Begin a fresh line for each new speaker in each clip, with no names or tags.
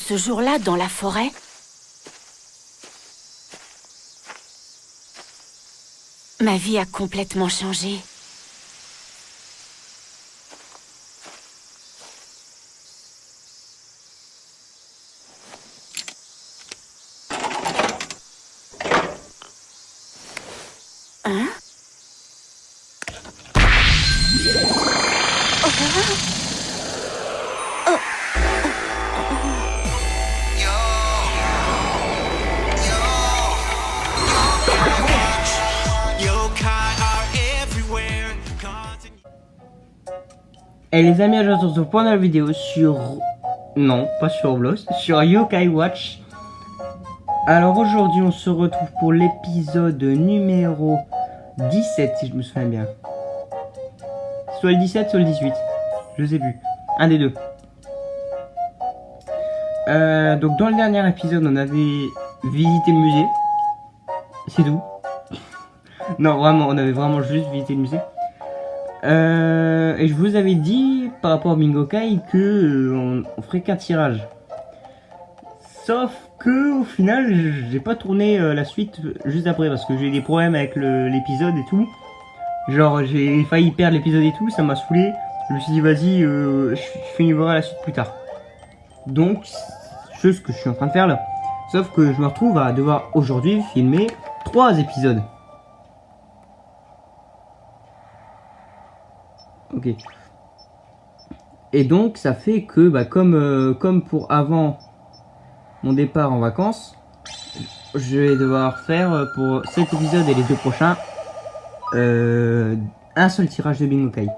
ce jour-là dans la forêt, ma vie a complètement changé. Hein?
Et les amis, je se retrouve pour une nouvelle vidéo sur... Non, pas sur Roblox, sur Yokai Watch. Alors aujourd'hui, on se retrouve pour l'épisode numéro 17, si je me souviens bien. Soit le 17, soit le 18. Je sais plus. Un des deux. Donc dans le dernier épisode, on avait visité le musée. C'est tout. Non, vraiment, on avait vraiment juste visité le musée. Et je vous avais dit par rapport à Bingo Kai que on ferait qu'un tirage. Sauf que au final, j'ai pas tourné la suite juste après parce que j'ai eu des problèmes avec l'épisode et tout. Genre j'ai failli perdre l'épisode et tout, ça m'a saoulé. Je me suis dit vas-y, je finirai la suite plus tard. Donc, chose que je suis en train de faire là. Sauf que je me retrouve à devoir aujourd'hui filmer 3 épisodes. Ok. Et donc ça fait que bah, comme pour avant mon départ en vacances, je vais devoir faire pour cet épisode et les 2 prochains un seul tirage de Bingo Kai.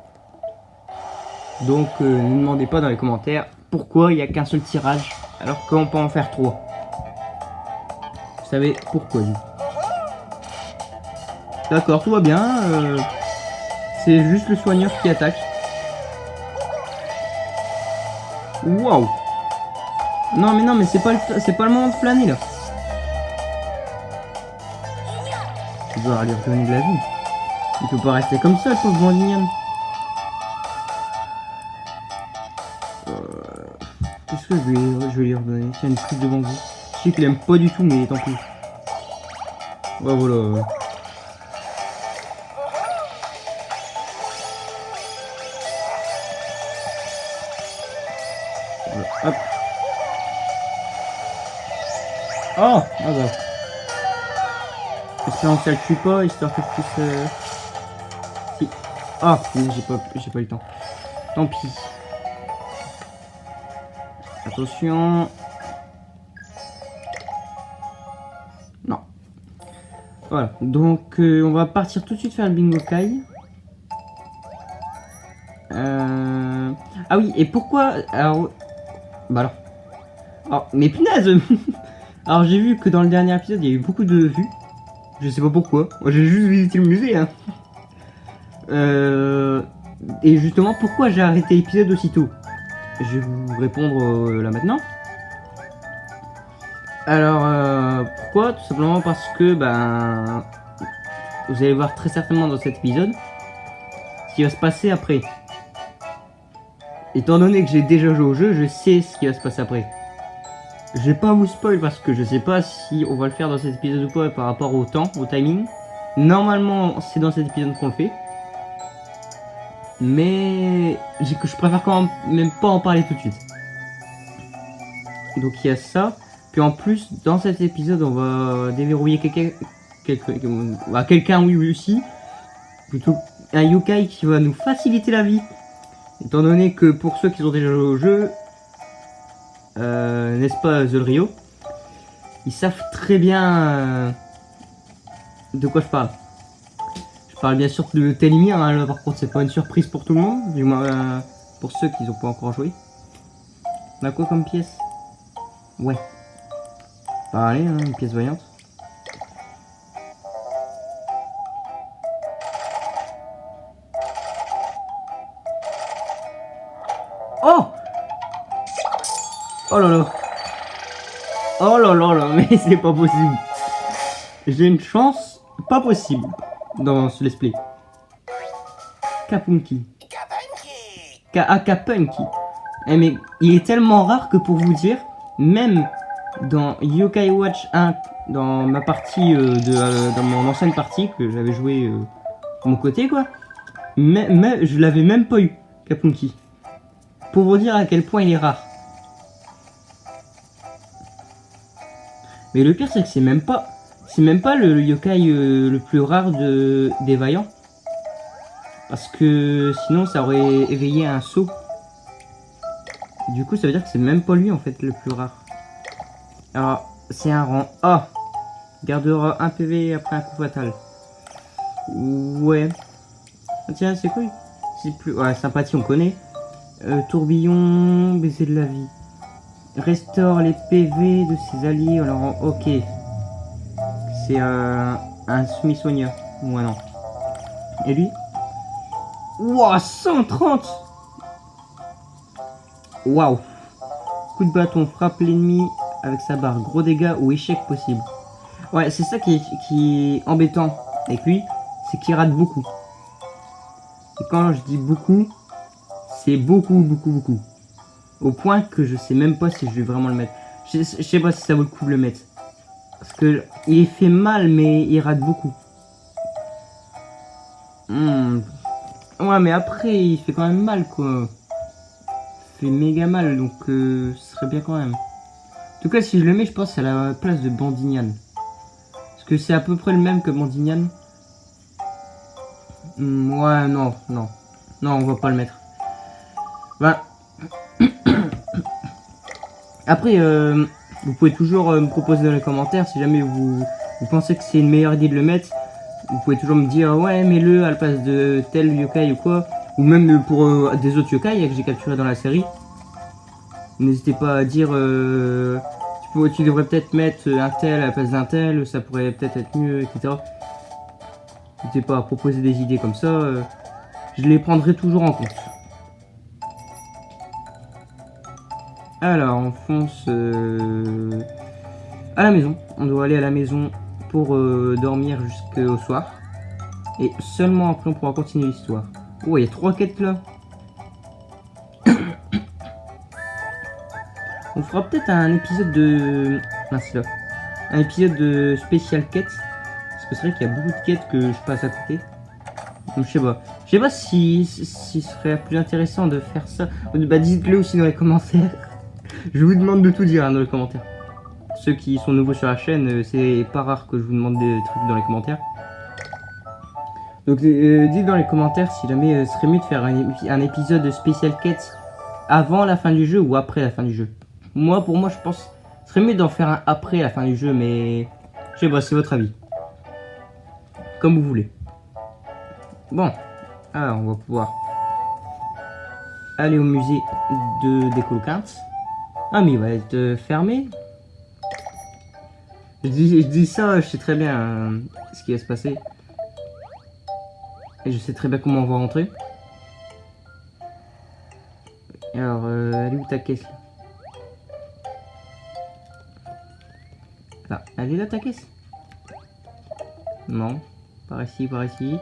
Donc ne me demandez pas dans les commentaires pourquoi il n'y a qu'un seul tirage alors qu'on peut en faire 3. Vous savez pourquoi. D'accord, tout va bien. C'est juste le soigneur qui attaque. Waouh! Non mais c'est pas le moment de flâner là. Je dois lui redonner de la vie. Il peut pas rester comme ça, le pauvre Bandinian. Qu'est-ce que je vais lui redonner? Tiens, une prise de bambou. Je sais qu'il aime pas du tout, mais tant pis. Ouais, voilà. Hop. Oh, ah bah. Espérons que ça le tue pas, histoire que je puisse... Si. Ah, j'ai pas eu le temps. Tant pis. Attention. Non. Voilà, donc on va partir tout de suite faire le Bingo Kai. Ah oui, et pourquoi... Alors... Bah alors... Oh, mais punaise. Alors j'ai vu que dans le dernier épisode, il y a eu beaucoup de vues. Je sais pas pourquoi. Moi j'ai juste visité le musée. Hein. Et justement, pourquoi j'ai arrêté l'épisode aussitôt? Je vais vous répondre là maintenant. Alors, pourquoi? Tout simplement parce que, ben... Vous allez voir très certainement dans cet épisode ce qui va se passer après. Étant donné que j'ai déjà joué au jeu, je sais ce qui va se passer après. Je vais pas vous spoil parce que je sais pas si on va le faire dans cet épisode ou pas par rapport au temps, au timing. Normalement, c'est dans cet épisode qu'on le fait. Mais je préfère quand même pas en parler tout de suite. Donc il y a ça. Puis en plus, dans cet épisode, on va déverrouiller quelqu'un, oui aussi. Plutôt un yokai qui va nous faciliter la vie. Étant donné que pour ceux qui ont déjà joué au jeu, n'est-ce pas The Rio, ils savent très bien de quoi je parle. Je parle bien sûr de Télimir, hein, là, par contre c'est pas une surprise pour tout le monde, du moins pour ceux qui n'ont pas encore joué. On a quoi comme pièce? Ouais. Bah allez, hein, une pièce voyante. Oh! Oh là là! Oh là là là, mais c'est pas possible! J'ai une chance pas possible dans ce let's play. Kapunki. Kapunki. Eh mais il est tellement rare que pour vous dire, même dans Yokai Watch 1, dans ma partie dans mon ancienne partie que j'avais joué de mon côté quoi, mais je l'avais même pas eu, Kapunki. Pour vous dire à quel point il est rare. Mais le pire c'est que c'est même pas le yokai le plus rare des vaillants. Parce que sinon ça aurait éveillé un saut. Du coup ça veut dire que c'est même pas lui en fait le plus rare. Alors c'est un rang A. Gardera 1 PV après un coup fatal. Ouais. Ah, tiens c'est quoi? C'est plus... Ouais sympathie on connaît. Tourbillon, baiser de la vie. Restaure les PV de ses alliés. Alors ok. C'est un Smithsonian. Ouais non. Et lui? Wouah 130. Waouh. Coup de bâton, frappe l'ennemi avec sa barre. Gros dégâts ou échec possible. Ouais, c'est ça qui est embêtant avec lui, c'est qu'il rate beaucoup. Et quand je dis beaucoup, c'est beaucoup. Au point que je sais même pas si je vais vraiment le mettre. Je sais pas si ça vaut le coup de le mettre. Parce que il fait mal, mais il rate beaucoup. Ouais, mais après, il fait quand même mal, quoi. Il fait méga mal, donc ce serait bien quand même. En tout cas, si je le mets, je pense à la place de Bandignan. Parce que c'est à peu près le même que Bandignan. Ouais, non. Non, on va pas le mettre. Bah. Après, vous pouvez toujours me proposer dans les commentaires si jamais vous pensez que c'est une meilleure idée de le mettre. Vous pouvez toujours me dire ouais mets-le à la place de tel yokai ou quoi. Ou même pour des autres yokai que j'ai capturés dans la série. N'hésitez pas à dire tu devrais peut-être mettre un tel à la place d'un tel, ça pourrait peut-être être mieux, etc. N'hésitez pas à proposer des idées comme ça. Je les prendrai toujours en compte. Alors, on fonce à la maison. On doit aller à la maison pour dormir jusqu'au soir. Et seulement après, on pourra continuer l'histoire. Oh, il y a 3 quêtes là. On fera peut-être un épisode de... Ah, c'est là. Un épisode de spécial quête. Parce que c'est vrai qu'il y a beaucoup de quêtes que je passe à côté. Donc je sais pas. Je sais pas si ce serait plus intéressant de faire ça. Bah dites-le aussi dans les commentaires. Je vous demande de tout dire hein, dans les commentaires. Ceux qui sont nouveaux sur la chaîne, c'est pas rare que je vous demande des trucs dans les commentaires. Donc dites dans les commentaires si jamais ce serait mieux de faire un épisode spécial quête avant la fin du jeu ou après la fin du jeu. Pour moi je pense que ce serait mieux d'en faire un après la fin du jeu, mais je sais pas, c'est votre avis. Comme vous voulez. Bon, alors on va pouvoir aller au musée des Colquins. Ah mais il va être fermé. Je dis ça, je sais très bien ce qui va se passer. Et je sais très bien comment on va rentrer. Alors, elle est où ta caisse là? Là, elle est là ta caisse? Non, par ici, par ici.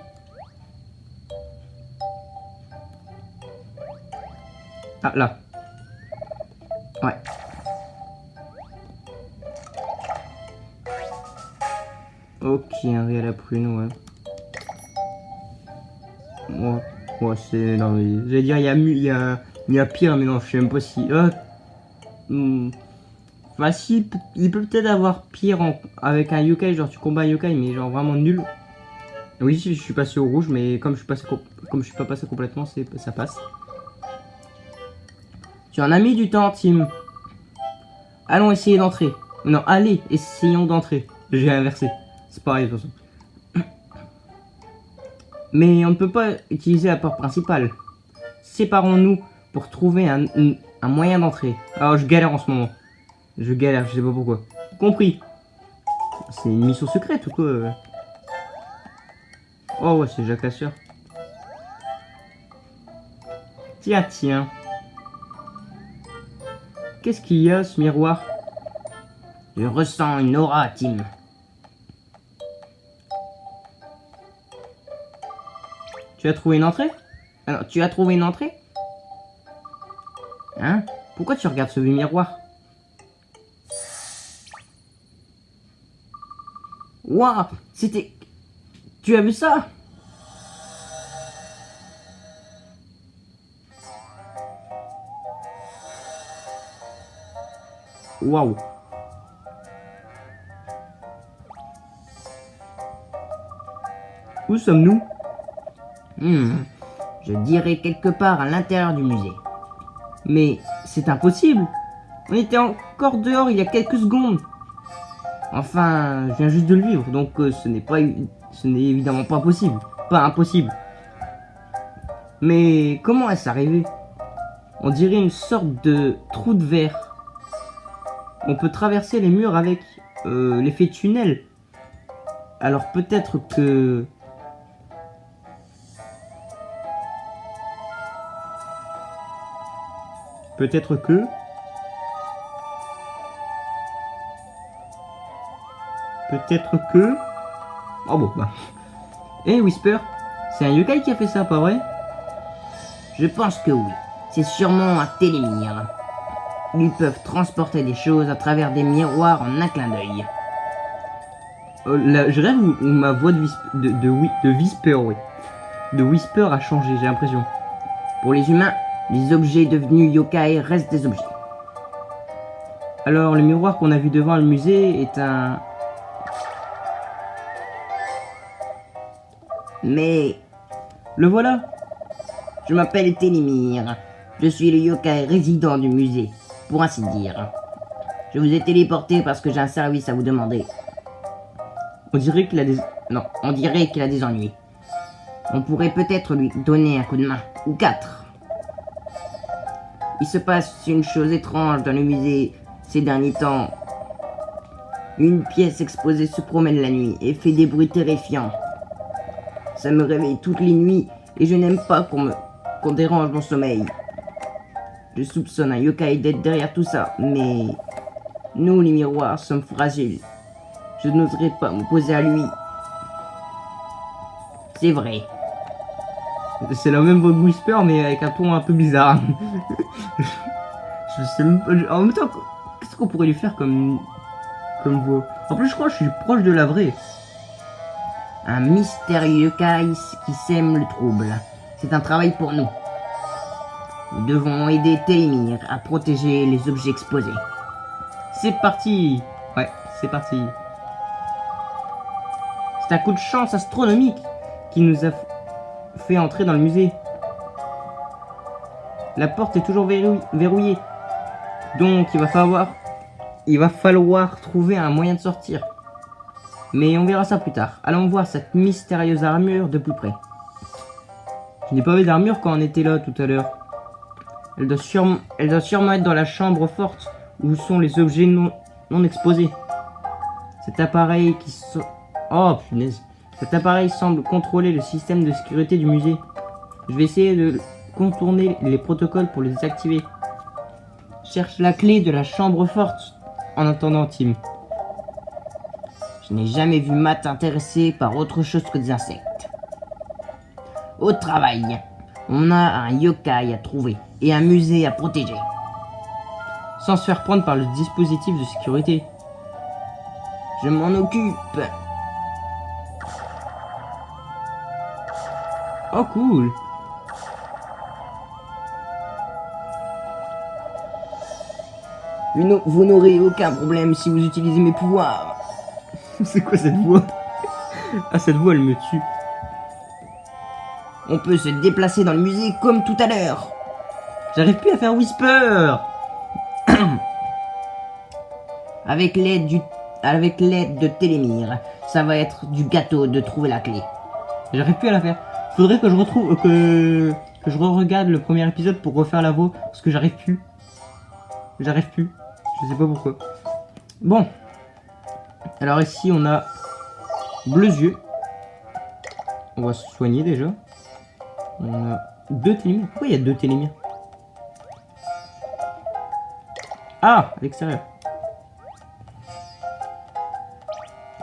Ah, là. Ouais. Ok, un riz à la prune, ouais. Ouais, c'est... Non, mais... J'allais dire, il y a pire, mais non, je sais même pas si... Enfin, si, il peut peut-être avoir pire avec un yokai, genre tu combats un yokai, mais genre vraiment nul. Oui, je suis passé au rouge, mais comme je suis pas passé complètement, ça passe. Tu en as mis du temps, Tim. Allons essayer d'entrer. Non, allez, essayons d'entrer. J'ai inversé. C'est pareil, de toute façon. Mais on ne peut pas utiliser la porte principale. Séparons-nous pour trouver un moyen d'entrer. Alors, je galère en ce moment. Je galère, je sais pas pourquoi. Compris. C'est une mission secrète ou quoi? Oh ouais, c'est Jacques Lasseur. Tiens. Qu'est-ce qu'il y a, ce miroir? Je ressens une aura, Tim. Tu as trouvé une entrée? Alors, tu as trouvé une entrée? Hein? Pourquoi tu regardes ce miroir?
Waouh, c'était... Tu as vu ça? Waouh.
Où sommes-nous?
Je dirais quelque part à l'intérieur du musée.
Mais c'est impossible. On était encore dehors il y a quelques secondes. Enfin, je viens juste de le vivre, donc ce n'est évidemment pas possible. Pas impossible. Mais comment est-ce arrivé? On dirait une sorte de trou de verre. On peut traverser les murs avec l'effet tunnel. Alors peut-être que... Peut-être que... Peut-être que... Oh bon, bah... Eh Whisper, c'est un yokai qui a fait ça, pas vrai?
Je pense que oui. C'est sûrement un télémire. Ils peuvent transporter des choses à travers des miroirs en un clin d'œil.
Je rêve où ma voix de Whisper, oui. De Whisper a changé, j'ai l'impression.
Pour les humains, les objets devenus yokai restent des objets.
Alors, le miroir qu'on a vu devant le musée est un...
Mais
Le voilà.
je m'appelle Télémire. Je suis le yokai résident du musée, pour ainsi dire. Je vous ai téléporté parce que j'ai un service à vous demander.
On dirait qu'il a des...
Non, on dirait qu'il a des ennuis. On pourrait peut-être lui donner un coup de main, ou 4. Il se passe une chose étrange dans le musée ces derniers temps. Une pièce exposée se promène la nuit et fait des bruits terrifiants. Ça me réveille toutes les nuits et je n'aime pas qu'on dérange mon sommeil. Je soupçonne un yokai d'être derrière tout ça, mais nous les miroirs sommes fragiles. Je n'oserais pas m'opposer à lui. C'est vrai.
C'est la même voix que Whisper, mais avec un ton un peu bizarre. Je sais même pas... En même temps, qu'est-ce qu'on pourrait lui faire comme voix? En plus, je crois que je suis proche de la vraie.
Un mystérieux yokai qui sème le trouble. C'est un travail pour nous. Nous devons aider Télémire à protéger les objets exposés.
C'est parti. Ouais, c'est parti. C'est un coup de chance astronomique qui nous a fait entrer dans le musée. La porte est toujours verrouillée. Donc il va falloir trouver un moyen de sortir. Mais on verra ça plus tard. Allons voir cette mystérieuse armure de plus près. Je n'ai pas vu d'armure quand on était là tout à l'heure. Elle doit sûrement être dans la chambre forte où sont les objets non exposés. Cet appareil Oh punaise. Cet appareil semble contrôler le système de sécurité du musée. Je vais essayer de contourner les protocoles pour les désactiver. Cherche la clé de la chambre forte en attendant Tim.
Je n'ai jamais vu Matt intéressé par autre chose que des insectes. Au travail, on a un yokai à trouver et un musée à protéger.
Sans se faire prendre par le dispositif de sécurité.
Je m'en occupe.
Oh cool.
Vous n'aurez aucun problème si vous utilisez mes pouvoirs.
C'est quoi cette voix? Ah, cette voix elle me tue.
On peut se déplacer dans le musée comme tout à l'heure.
J'arrive plus à faire Whisper.
Avec l'aide de Télémire, ça va être du gâteau de trouver la clé.
J'arrive plus à la faire. Faudrait que je retrouve que je re-regarde le premier épisode pour refaire la voix parce que j'arrive plus. J'arrive plus. Je sais pas pourquoi. Bon. Alors ici on a bleus yeux. On va se soigner déjà. On a 2 télémires. Pourquoi il y a 2 télémires? Ah, à l'extérieur.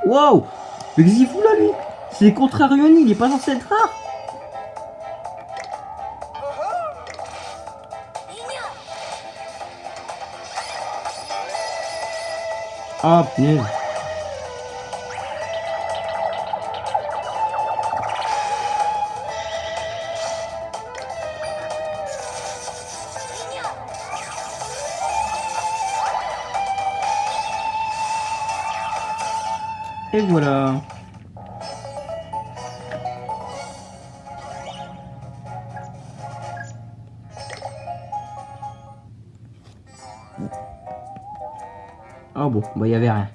Wow! Mais qu'est-ce qu'il fout là lui? C'est Contrarioni, il est pas censé être rare. Ah punaise. Et voilà. Oh bon, bah il y avait rien.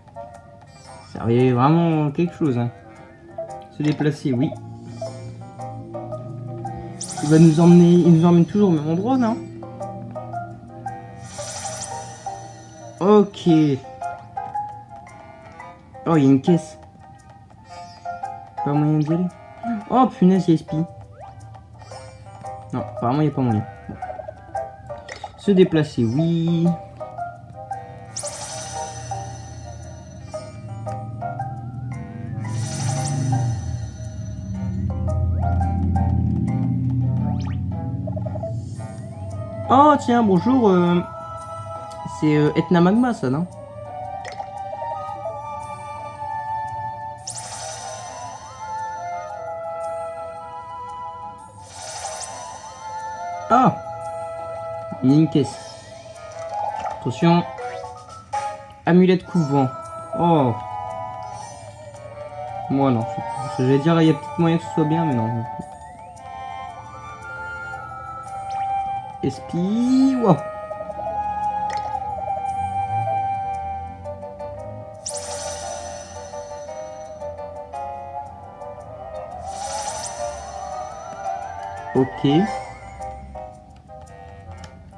Ça servait vraiment quelque chose. Hein. Se déplacer, oui. Il va nous emmener, il nous emmène toujours au même endroit, non? Ok. Oh, il y a une caisse. Pas moyen d'y aller. Oh punaise, il y a Espy. Non, apparemment il n'y a pas moyen. Bon. Se déplacer, oui. Oh tiens, bonjour. C'est Etna Magma, ça, non? Ah! Il y a une caisse. Attention. Amulette couvent. Oh. Moi non. J'allais dire, il y a peut-être moyen que ce soit bien, mais non. Espy. Wow. Ok.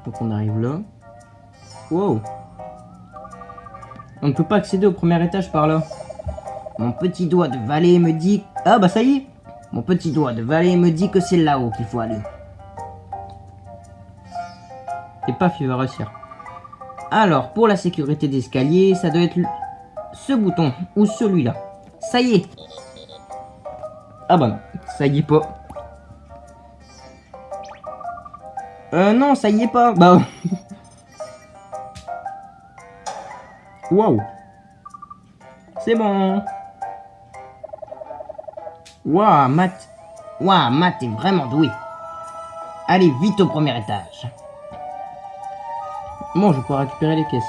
Donc on arrive là. Wow. On ne peut pas accéder au premier étage par là.
Mon petit doigt de valet me dit...
Ah bah ça y est.
Mon petit doigt de valet me dit que c'est là-haut qu'il faut aller.
Et paf, il va réussir.
Alors, pour la sécurité d'escalier, ça doit être ce bouton ou celui-là. Ça y est.
Ah bah non, ça y est pas.
Non, ça y est pas.
Bah. Waouh. C'est bon.
Waouh, Matt. Waouh, Matt est vraiment doué. Allez, vite au premier étage.
Bon, je pourrais récupérer les caisses.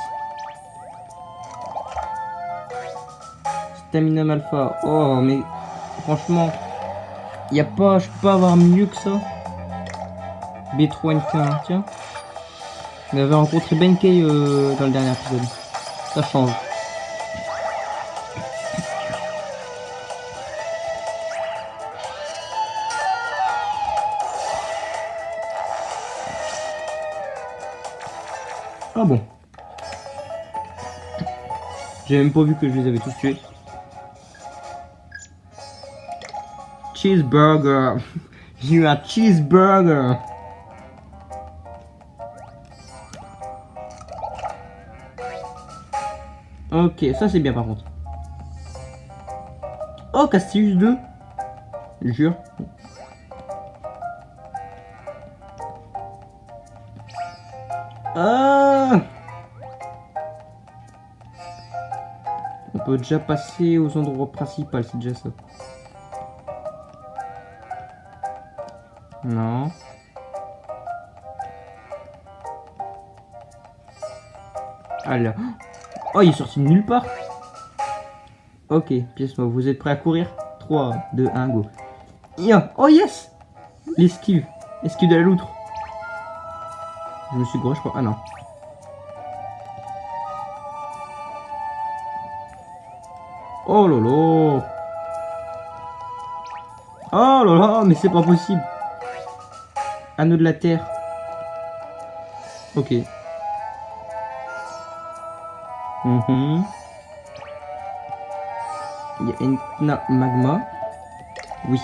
Stamina Alpha. Oh, mais franchement, y a pas, je peux pas avoir mieux que ça. B3NK, tiens. On avait rencontré Benkei dans le dernier épisode. Ça change. Ah bon. J'ai même pas vu que je les avais tous tués. Cheeseburger. J'ai eu un cheeseburger. Ok, ça c'est bien par contre. Oh, Castellus 2. Je jure. Ah! On peut déjà passer aux endroits principaux, c'est déjà ça. Non. Alors. Oh, il est sorti de nulle part. Ok, pièce moi, vous êtes prêts à courir? 3, 2, 1, go. Oh yes! L'esquive. Esquive de la loutre. Je me suis gros, je crois. Ah non. Oh lolo. Oh là là, mais c'est pas possible. Anneau de la terre. Ok. Il y a une magma. Oui.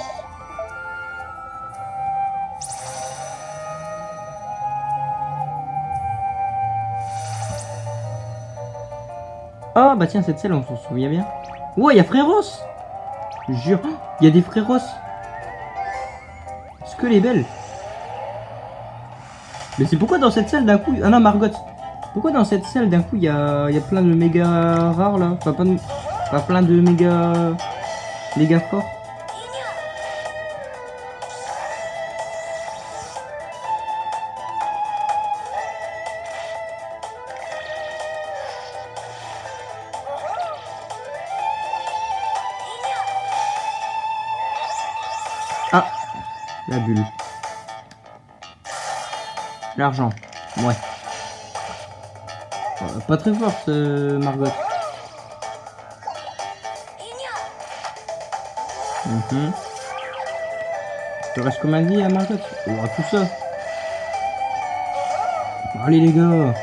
Ah bah tiens, cette selle, on s'en souvient bien. Ouais, il y a Fréros. Je jure, il y a des Fréros. Est-ce que les belles? Mais c'est pourquoi dans cette salle d'un coup... Ah non, Margot. Pourquoi dans cette salle d'un coup il y a plein de méga rares là? Enfin, pas plein de méga forts. La bulle. L'argent. Ouais. Pas très forte, Margot. Mhm. Il reste combien de vie à Margot? On aura tout ça. Allez les gars.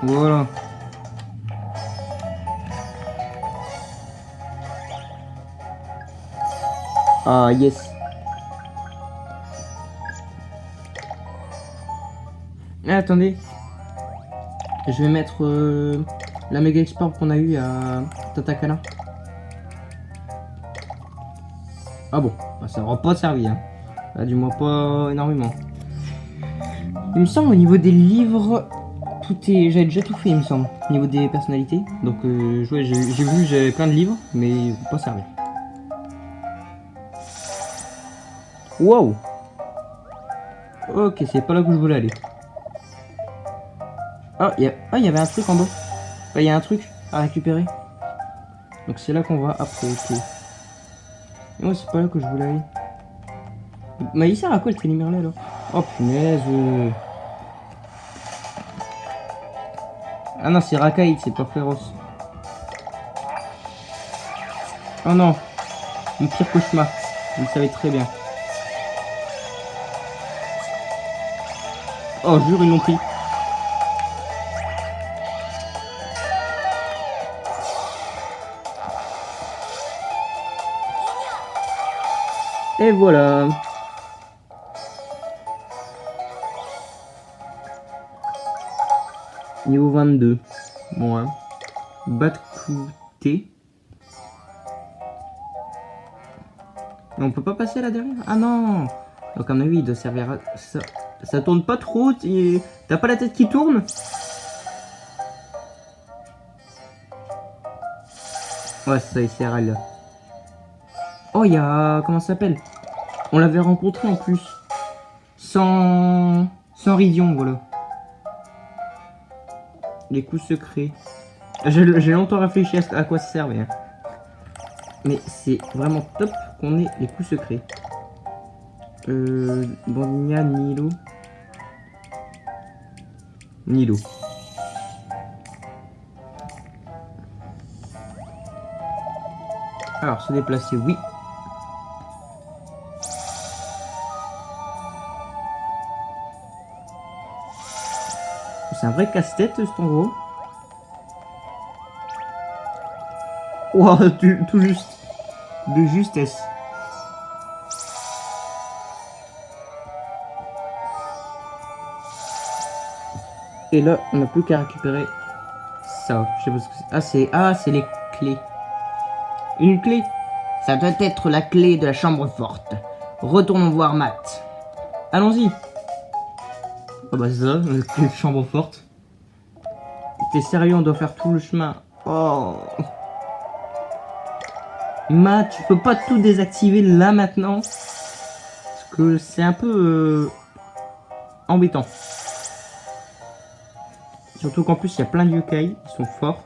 Voilà. Ah yes. Ah, attendez. Je vais mettre la méga export qu'on a eu à Tatakana. Ah bon, bah, ça n'aura pas servi. Hein. Là, du moins pas énormément. Il me semble au niveau des livres, tout est. J'avais déjà tout fait, il me semble. Au niveau des personnalités. Donc ouais, j'ai vu, j'avais plein de livres, mais ils vont pas servir. Wow. Ok, c'est pas là que je voulais aller. Ah, il y avait un truc en bas. Il y a un truc à récupérer. Donc c'est là qu'on va après, ok. Et moi, c'est pas là que je voulais aller. Mais il sert à quoi le télémire là alors? Oh punaise. Ah non, c'est Rakai, c'est pas féroce. Oh non. Mon pire cauchemar. Vous le savez très bien. Oh, jure, ils l'ont pris. Et voilà. Niveau 22. Bon, hein. Batkuté. Mais on peut pas passer là derrière. Ah non. Donc à mon avis, il doit servir à ça. Ça tourne pas trop. T'as pas la tête qui tourne? Ouais, ça, il sert à là. Oh, il y a... Comment ça s'appelle? On l'avait rencontré en plus. Sans Ridion, voilà. Les coups secrets. J'ai longtemps réfléchi à quoi ça servait. Hein. Mais c'est vraiment top qu'on ait les coups secrets. Bandinia, Nilo. Nilo. Alors, se déplacer, oui. C'est un vrai casse-tête, cet endroit. Wow, tout juste. De justesse. Et là, on n'a plus qu'à récupérer ça. Je sais pas ce que c'est. Ah, c'est les clés. Une clé?
Ça doit être la clé de la chambre forte. Retournons voir Matt.
Allons-y. Ah bah c'est ça, la clé de chambre forte. T'es sérieux, on doit faire tout le chemin. Oh. Matt, tu peux pas tout désactiver là maintenant? Parce que c'est un peu embêtant. Surtout qu'en plus il y a plein de yokai, ils sont forts.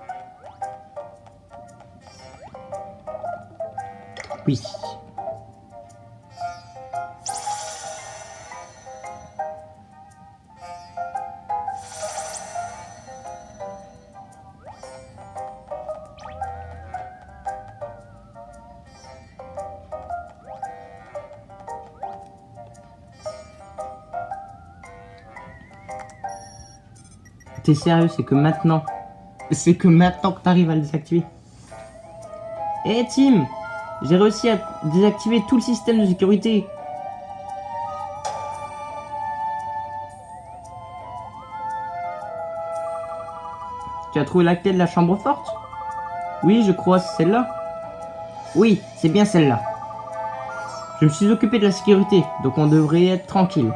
Oui. T'es sérieux, c'est que maintenant. C'est que maintenant que t'arrives à le désactiver. Eh Tim, j'ai réussi à désactiver tout le système de sécurité. Tu as trouvé la clé de la chambre forte? Oui, je crois, c'est celle-là.
Oui, c'est bien celle-là.
Je me suis occupé de la sécurité, donc on devrait être tranquille.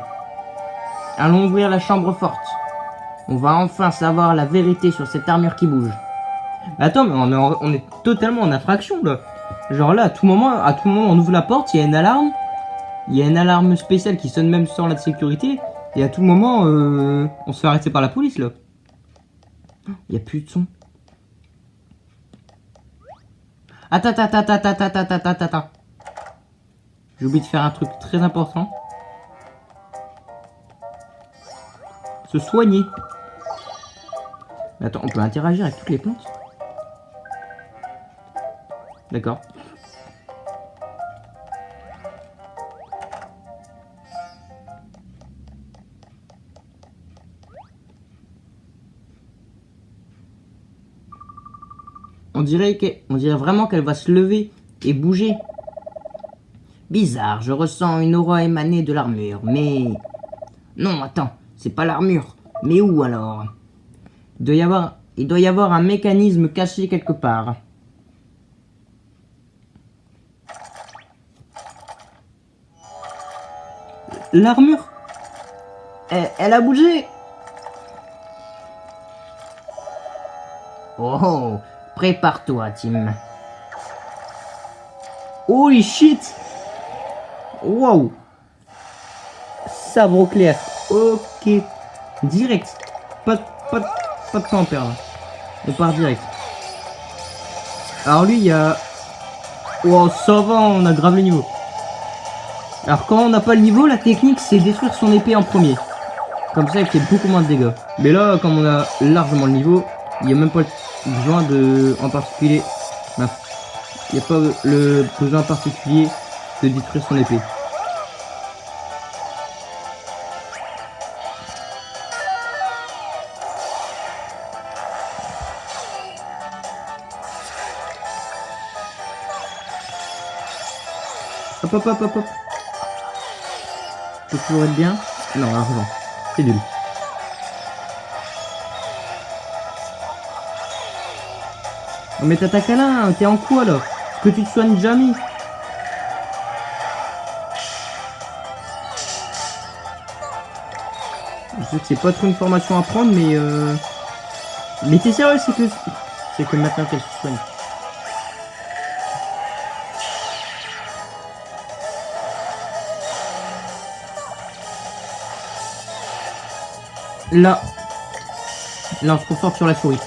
Allons ouvrir la chambre forte. On va enfin savoir la vérité sur cette armure qui bouge. Attends, mais on est totalement en infraction là. Genre là, à tout moment on ouvre la porte, il y a une alarme. Il y a une alarme spéciale qui sonne même sans la sécurité. Et à tout moment, on se fait arrêter par la police là. Il n'y a plus de son.
Attends. J'ai oublié de faire un truc très important. Se soigner. Attends, on peut interagir avec toutes les plantes? D'accord. On dirait vraiment qu'elle va se lever et bouger. Bizarre, je ressens une aura émanée de l'armure, mais... Non, attends, c'est pas l'armure. Mais où alors? Il doit y avoir un mécanisme caché quelque part. L'armure? Elle a bougé. Oh, prépare-toi, Tim. Holy shit! Wow! Sabre au clair. Ok. Direct. Pas de temps à perdre. On part direct. Alors lui, il y a... Wow, ça va, on a grave le niveau. Alors quand on n'a pas le niveau, la technique, c'est détruire son épée en premier. Comme ça, il fait beaucoup moins de dégâts. Mais là, comme on a largement le niveau, il n'y a même pas besoin de... En particulier... Il n'y a pas le besoin particulier de détruire son épée. Hop. Ça pourrait être bien. Non, alors non. C'est nul. Non mais t'attaques à là, t'es en quoi là? Est-ce que tu te soignes jamais? Je sais que c'est pas trop une formation à prendre, mais mais t'es sérieux, c'est que maintenant qu'elle se soigne. Là, on se concentre sur la souris.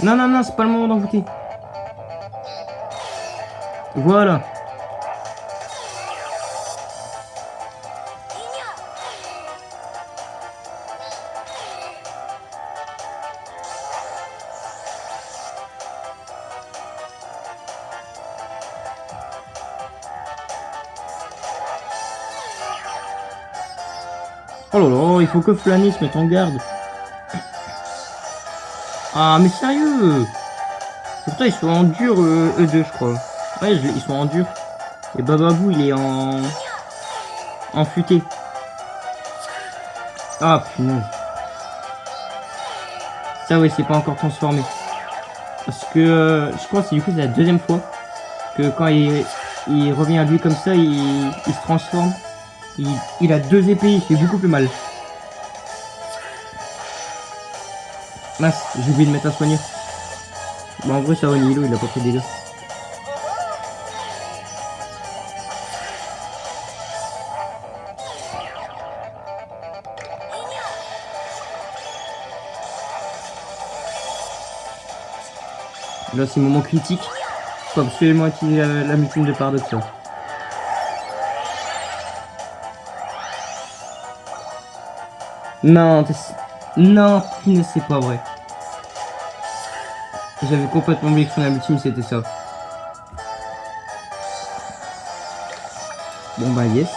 Non, c'est pas le moment d'envoûter. Voilà. Oh là là, il faut que Flanny se mette en garde. Ah, mais sérieux! Pourtant, ils sont en dur, eux deux, je crois. Ouais, ils sont en dur. Et Bababou, il est en futé. Ah, punaise. Ça, ouais, c'est pas encore transformé. Parce que, je crois que c'est la deuxième fois que quand il revient à lui comme ça, il se transforme. Il a deux épées, il fait beaucoup plus mal. Mince, j'ai oublié de mettre un soigneur. Bon, en vrai, ça va, Nilo, il a pas pris de dégâts. Là, c'est moment critique. Faut absolument utiliser la multime de paradoxe. Non, c'est pas vrai. J'avais complètement oublié que son ultime c'était ça. Bon bah yes.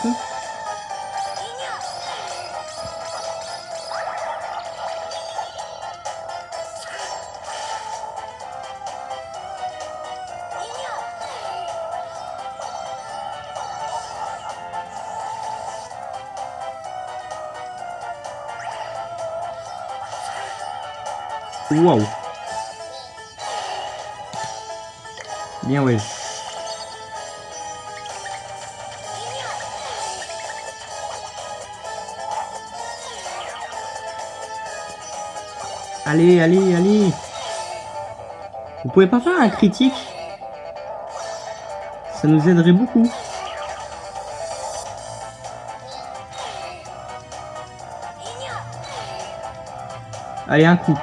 Wow. Bien ouais. Allez. Vous pouvez pas faire un critique? Ça nous aiderait beaucoup. Allez, un coup.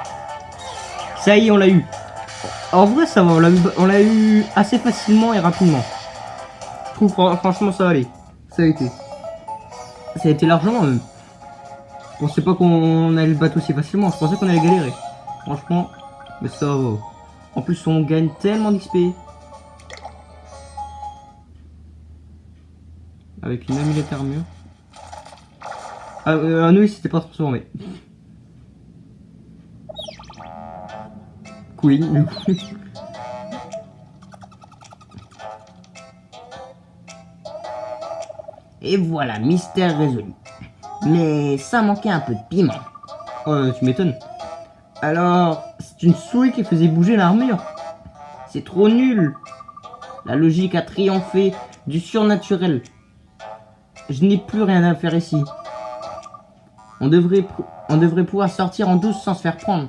Ça y est, on l'a eu.
En vrai, ça va, on l'a eu assez facilement et rapidement. Je trouve franchement ça allait. Ça a été. Ça a été largement même. Je pensais pas qu'on allait le battre aussi facilement, je pensais qu'on allait galérer. Franchement, mais ça va. En plus, on gagne tellement d'XP. Avec une amulette armure. Ah, non, il s'était pas transformé. Queen.
Et voilà, mystère résolu. Mais ça manquait un peu de piment.
Tu m'étonnes. Alors, c'est une souris qui faisait bouger l'armure. C'est trop nul. La logique a triomphé du surnaturel. Je n'ai plus rien à faire ici. On devrait pouvoir sortir en douce sans se faire prendre.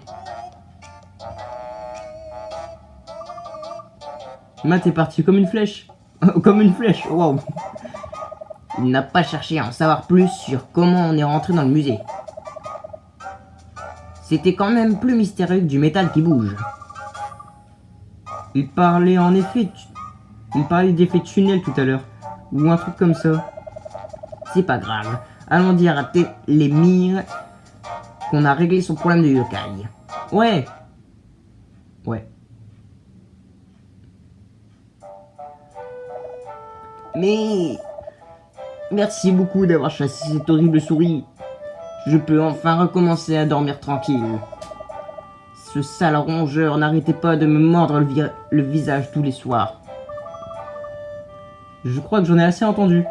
Matt est parti comme une flèche. Comme une flèche, waouh.
Il n'a pas cherché à en savoir plus sur comment on est rentré dans le musée. C'était quand même plus mystérieux que du métal qui bouge.
Il parlait en effet... Il parlait d'effet tunnel tout à l'heure. Ou un truc comme ça.
C'est pas grave. Allons dire à Télémire qu'on a réglé son problème de yokai.
Ouais. Ouais.
Mais... Merci beaucoup d'avoir chassé cette horrible souris. Je peux enfin recommencer à dormir tranquille. Ce sale rongeur n'arrêtait pas de me mordre le visage tous les soirs.
Je crois que j'en ai assez entendu.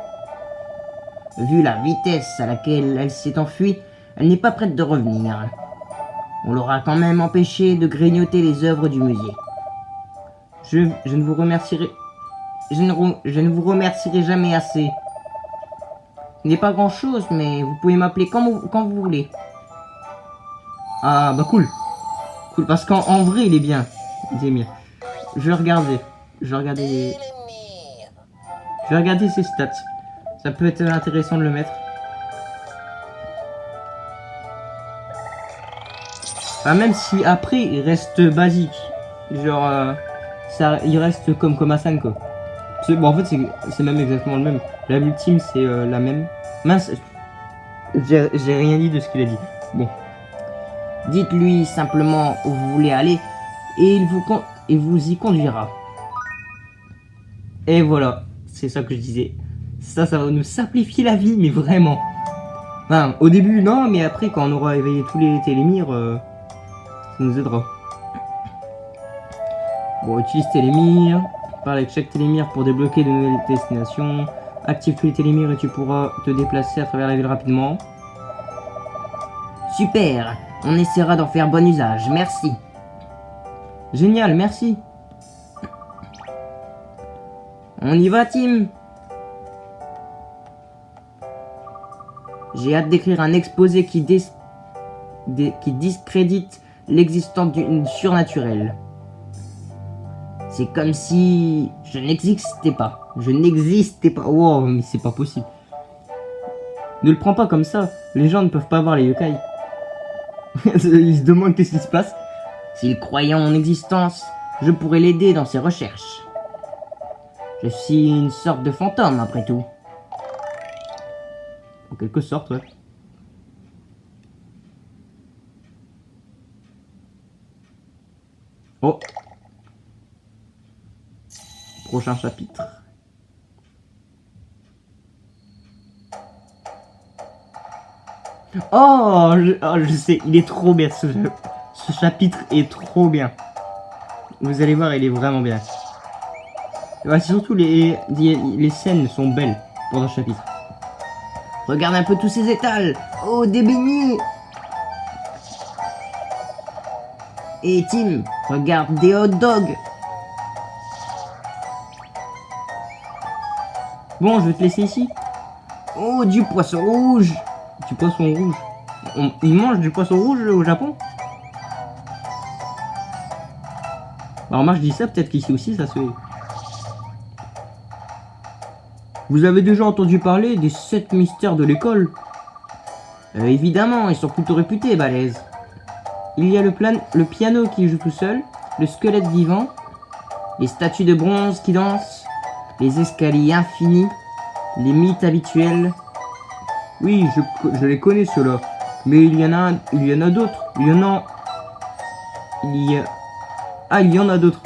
Vu la vitesse à laquelle elle s'est enfuie, elle n'est pas prête de revenir. On l'aura quand même empêché de grignoter les œuvres du musée.
Je ne vous remercierai...
Je ne vous remercierai jamais assez. Ce n'est pas grand chose, mais vous pouvez m'appeler quand vous voulez.
Ah bah cool. Cool, parce qu'en vrai il est bien. Télémire. Je vais regarder ses stats. Ça peut être intéressant de le mettre. Enfin, même si après il reste basique. Genre il reste comme Hassan quoi. Bon en fait c'est même exactement le même. La ultime c'est la même. Mince, j'ai rien dit de ce qu'il a dit. Bon.
Dites-lui simplement où vous voulez aller et il vous y conduira.
Et voilà, c'est ça que je disais. Ça va nous simplifier la vie, mais vraiment. Enfin, au début non, mais après quand on aura éveillé tous les Télémires, ça nous aidera. Bon, utilise Télémire. Parle avec chaque Télémire pour débloquer de nouvelles destinations. Active tous les Télémires et tu pourras te déplacer à travers la ville rapidement.
Super, on essaiera d'en faire bon usage, merci.
Génial, merci.
On y va, Tim? J'ai hâte d'écrire un exposé qui discrédite l'existence d'une surnaturelle. C'est comme si je n'existais pas.
Je n'existais pas. Wow, mais c'est pas possible. Ne le prends pas comme ça. Les gens ne peuvent pas voir les yokai. Ils se demandent qu'est-ce qui se passe.
S'il croyait en mon existence, je pourrais l'aider dans ses recherches. Je suis une sorte de fantôme, après tout.
En quelque sorte, ouais. Oh. Prochain chapitre. Oh, je sais, il est trop bien. Ce chapitre est trop bien. Vous allez voir, il est vraiment bien. Ouais, surtout les scènes sont belles pendant ce chapitre.
Regarde un peu tous ces étals. Oh, des beignets. Et Tim, regarde des hot dogs.
Bon, je vais te laisser ici.
Oh, du poisson rouge.
Du poisson rouge. Ils mangent du poisson rouge au Japon? Alors moi je dis ça, peut-être qu'ici aussi ça se fait. Vous avez déjà entendu parler des 7 mystères de l'école?
Évidemment, ils sont plutôt réputés, balèzes.
Il y a le piano qui joue tout seul,
le squelette vivant, les statues de bronze qui dansent, les escaliers infinis, les mythes habituels.
Oui, je les connais ceux-là. Mais il y en a d'autres. Il y en a d'autres.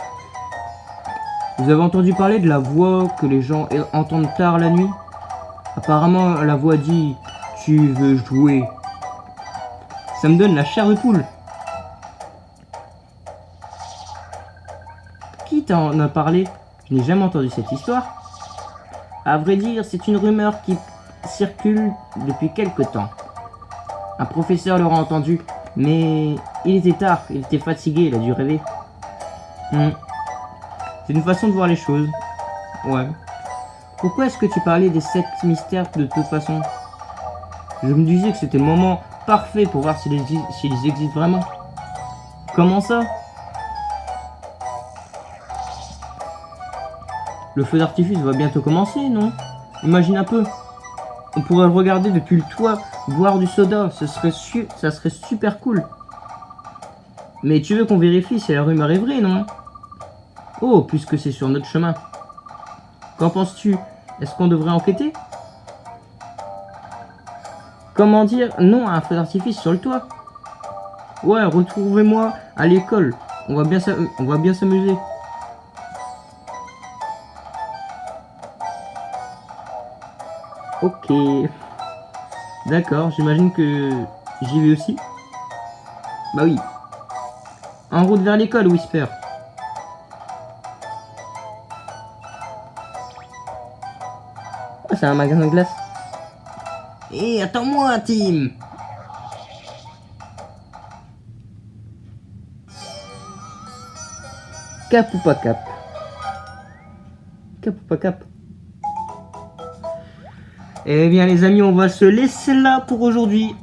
Vous avez entendu parler de la voix que les gens entendent tard la nuit? Apparemment, la voix dit « Tu veux jouer ?» Ça me donne la chair de poule. Qui t'en a parlé? Je n'ai jamais entendu cette histoire. À vrai dire, c'est une rumeur qui circule depuis quelque temps. Un professeur l'aura entendu, mais il était tard, il était fatigué, il a dû rêver. C'est une façon de voir les choses. Ouais. Pourquoi est-ce que tu parlais des 7 mystères de toute façon? Je me disais que c'était le moment parfait pour voir s'ils existent vraiment. Comment ça? Le feu d'artifice va bientôt commencer, non? Imagine un peu. On pourrait le regarder depuis le toit, boire du soda, ça serait super cool. Mais tu veux qu'on vérifie si la rumeur est vraie, non? Oh, puisque c'est sur notre chemin. Qu'en penses-tu? Est-ce qu'on devrait enquêter? Comment dire non à un feu d'artifice sur le toit? Ouais, retrouvez-moi à l'école. On va bien s'amuser. Ok. D'accord, j'imagine que j'y vais aussi. Bah oui. En route vers l'école, Whisper. Oh, c'est un magasin de glace.
Hé, attends-moi, Tim!
Cap ou pas cap? Cap ou pas cap? Eh bien les amis, on va se laisser là pour aujourd'hui.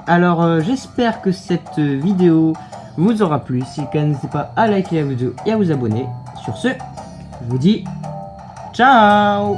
Alors j'espère que cette vidéo vous aura plu. Si le cas, n'hésitez pas à liker la vidéo et à vous abonner. Sur ce, je vous dis ciao!